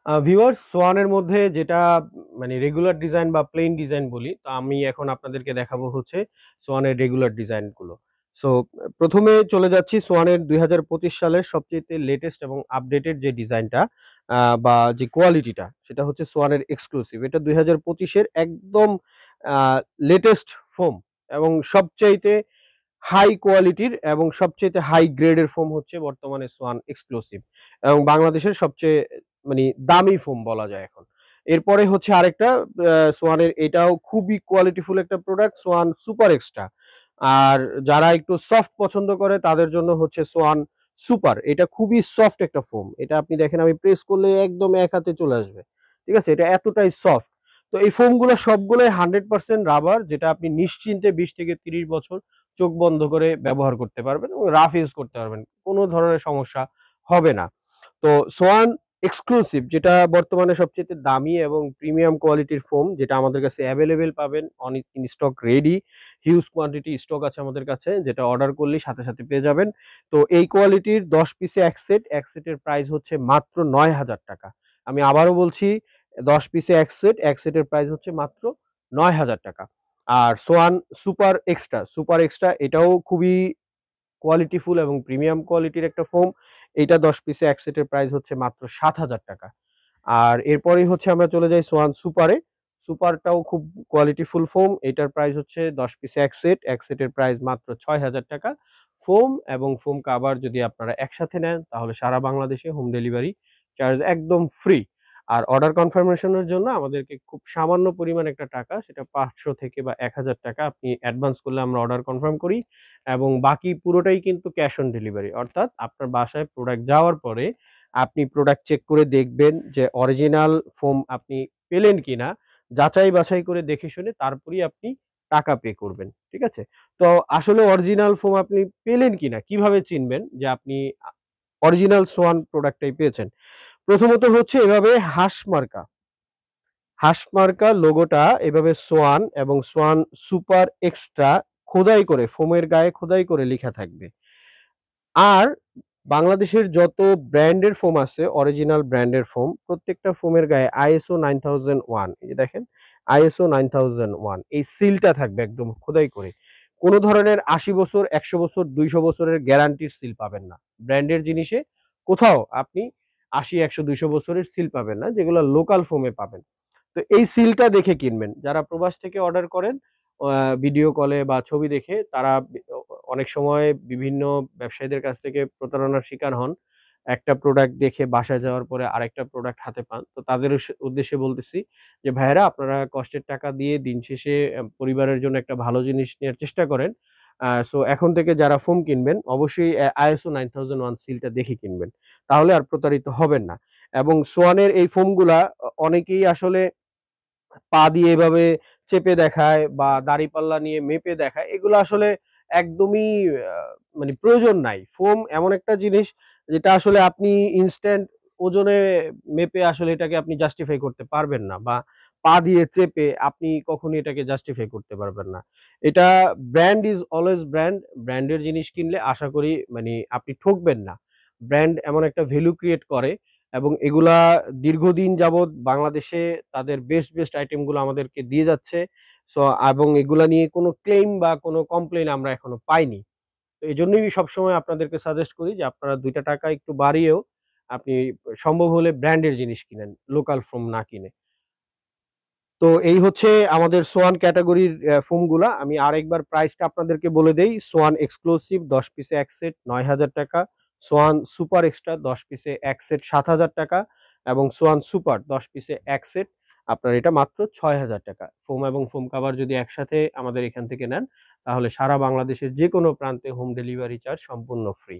Viewers, সোয়ানের মধ্যে যেটা মানে রেগুলার ডিজাইন বা প্লেন ডিজাইন বলি, তো আমি এখন আপনাদেরকে দেখাবো হচ্ছে সোয়ানের রেগুলার ডিজাইনগুলো। সো প্রথমে চলে যাচ্ছি সোয়ানের ২০২৫ সালের সবচাইতে লেটেস্ট এবং আপডেটেড যে ডিজাইনটা বা যে কোয়ালিটিটা, সেটা হচ্ছে সোয়ানের এক্সক্লুসিভ। এটা ২০২৫ এর একদম আ লেটেস্ট ফোম এবং সবচাইতে হাই কোয়ালিটির এবং সবচাইতে হাই গ্রেডের ফোম হচ্ছে বর্তমানে সোয়ান এক্সক্লুসিভ এবং বাংলাদেশের সবচেয়ে মানে দামি ফোম বলা যায় এখন। এরপরে হচ্ছে আরেকটা সোয়ানের, এটাও খুবই কোয়ালিটিফুল একটা প্রোডাক্ট, সোয়ান সুপার এক্সট্রা। আর যারা একটু সফট পছন্দ করে তাদের জন্য হচ্ছে সোয়ান সুপার। এটা খুবই সফট একটা ফোম। এটা আপনি দেখেন আমি প্রেস করলে একদম এক হাতে চলে আসবে। ঠিক আছে? এটা এতটাই সফট। তো এই ফোমগুলো সবগুলোই 100% রাবার, যেটা আপনি নিশ্চিন্তে ২০ থেকে ৩০ বছর চোখ বন্ধ করে ব্যবহার করতে পারবেন এবং রাফ ইউজ করতে পারবেন। কোনো ধরনের সমস্যা হবে না। তো সোয়ান এক্সক্লুসিভ যেটা বর্তমানে সবচেয়ে দামি এবং প্রিমিয়াম কোয়ালিটির ফোম, যেটা আমাদের কাছে অ্যাভেলেবেল পাবেন, অনেক in stock ready, huge quantity stock আছে আমাদের কাছে, যেটা অর্ডার করলেই সাথে সাথে পেয়ে যাবেন। তো এই কোয়ালিটির ১০ পিসে এক সেটের প্রাইস হচ্ছে মাত্র ৯,০০০ টাকা। আমি আবারও বলছি, ১০ পিসে এক সেটের প্রাইস হচ্ছে মাত্র ৯,০০০ টাকা। আর সোয়ান সুপার এক্সট্রা এটাও খুবই কোয়ালিটিফুল এবং প্রিমিয়াম কোয়ালিটির একটা ফোম। এইটা ১০ পিসে এক সেটের প্রাইস হচ্ছে মাত্র ৭,০০০ টাকা। আর এরপরেই হচ্ছে আমরা চলে যাই সোয়ান সুপারে। সুপারটাও খুব কোয়ালিটিফুল ফোম। এটার প্রাইস হচ্ছে ১০ পিসে এক সেটের প্রাইস মাত্র ৬,০০০ টাকা। ফোম এবং ফোম কাভার যদি আপনারা একসাথে নেন তাহলে সারা বাংলাদেশে হোম ডেলিভারি চার্জ একদম ফ্রি। আর অর্ডার কনফার্মেশনের জন্য আমাদেরকে খুব সামান্য পরিমাণ একটা টাকা, সেটা ৫০০ থেকে বা ১,০০০ টাকা আপনি অ্যাডভান্স করলে আমরা অর্ডার কনফার্ম করি এবং বাকি পুরোটাই কিন্তু ক্যাশ অন ডেলিভারি। অর্থাৎ আপনার বাসায় প্রোডাক্ট যাওয়ার পরে আপনি প্রোডাক্ট চেক করে দেখবেন যে অরিজিনাল ফোম আপনি পেলেন কিনা, যাচাই বাছাই করে দেখে শুনে তারপরেই আপনি টাকা পে করবেন। ঠিক আছে? তো আসলে অরিজিনাল ফোম আপনি পেলেন কিনা কিভাবে চিনবেন যে আপনি অরিজিনাল সোয়ান প্রোডাক্টটাই পেয়েছেন? প্রথমত হচ্ছে এভাবে হাঁস মার্কা লোগোটা এভাবে সোয়ান এবং সোয়ান সুপার এক্সট্রা খোদাই করে, ফোমের গায়ে খোদাই করে লিখা থাকবে। আর বাংলাদেশের যত ব্র্যান্ডের ফোম আছে, অরিজিনাল ব্র্যান্ডের ফোম, প্রত্যেকটা ফোমের গায়ে ISO 9001, এই যে দেখেন ISO 9001 এই সিলটা থাকবে একদম খোদাই করে। কোন ধরনের ৮০ বছর, ১০০ বছর, ২০০ বছরের গ্যারান্টির সিল পাবেন না। ব্র্যান্ডের জিনিসে কোথাও আপনি ৮০, ১০০, ২০০ বছরের সিল পাবেন না, যেগুলো লোকাল ফোমে পাবেন। তো এই সিলটা দেখে কিনবেন। যারা প্রবাস থেকে অর্ডার করেন ভিডিও কলে বা ছবি দেখে, তারা অনেক সময় বিভিন্ন ব্যবসায়ীদের কাছ থেকে প্রতারণার শিকার হন। একটা প্রোডাক্ট দেখে বাসায় যাওয়ার পরে আরেকটা প্রোডাক্ট হাতে পান। তো তাদের উদ্দেশ্যে বলতেছি যে, "ভাইয়েরা, আপনারা কষ্টের টাকা দিয়ে দিন শেষে পরিবারের জন্য একটা ভালো জিনিস নেয়ার চেষ্টা করেন। সো এখন থেকে যারা ফোন কিনবেন অবশ্যই ISO 9001 সিলটা দেখে কিনবেন। তাহলে আর প্রতারিত হবেন না।" এবং সোয়ানের এই ফোমগুলা অনেকেই আসলে পা দিয়ে এভাবে চেপে দেখায় বা দাঁড়িপাল্লা নিয়ে মেপে দেখায়। এগুলো আসলে একদমই আ মানে প্রয়োজন নাই। ফোম এমন একটা জিনিস যেটা আসলে আপনি ইনস্ট্যান্ট ওজনে মেপে আসলে এটাকে আপনি জাস্টিফাই করতে পারবেন না, বা পা দিয়ে চেপে আপনি কখনোই এটাকে জাস্টিফাই করতে পারবেন না। এটা ব্র্যান্ড ইস অলওয়েজ ব্র্যান্ড। ব্র্যান্ডের জিনিস কিনলে আশা করি মানে আপনি ঠকবেন না। ব্র্যান্ড এমন একটা ভ্যালু ক্রিয়েট করে এবং এগুলা দীর্ঘদিন যাবৎ বাংলাদেশে তাদের বেস্ট আইটেম গুলো আমাদেরকে দিয়ে যাচ্ছে। সো এবং এগুলা নিয়ে কোনো ক্লেইম বা কোনো কমপ্লেইন আমরা এখনো পাইনি। তো এজন্যই সবসময় আপনাদেরকে সাজেস্ট করি যে আপনারা ৳২ একটু বাড়িয়েও আপনি সম্ভব হলে ব্র্যান্ডের জিনিস কিনেন, লোকাল ফোম না কিনে। তো এই হচ্ছে আমাদের সোয়ান ক্যাটেগরির ফোমগুলা। আমি আরেকবার প্রাইসটা আপনাদেরকে বলে দেই। সোয়ান এক্সক্লুসিভ ১০ পিসে ১ সেট ৳৯,০০০ টাকা। সোয়ান সুপার এক্সট্রা ১০ পিসে ১ সেট ৳৭,০০০ টাকা এবং সোয়ান সুপার ১০ পিসে ১ সেট আপনার এটা মাত্র ৳৬,০০০ টাকা। ফোম এবং ফোম কাভার যদি একসাথে আমাদের এখান থেকে নেন তাহলে সারা বাংলাদেশের যেকোনো প্রান্তে হোম ডেলিভারি চার্জ সম্পূর্ণ ফ্রি।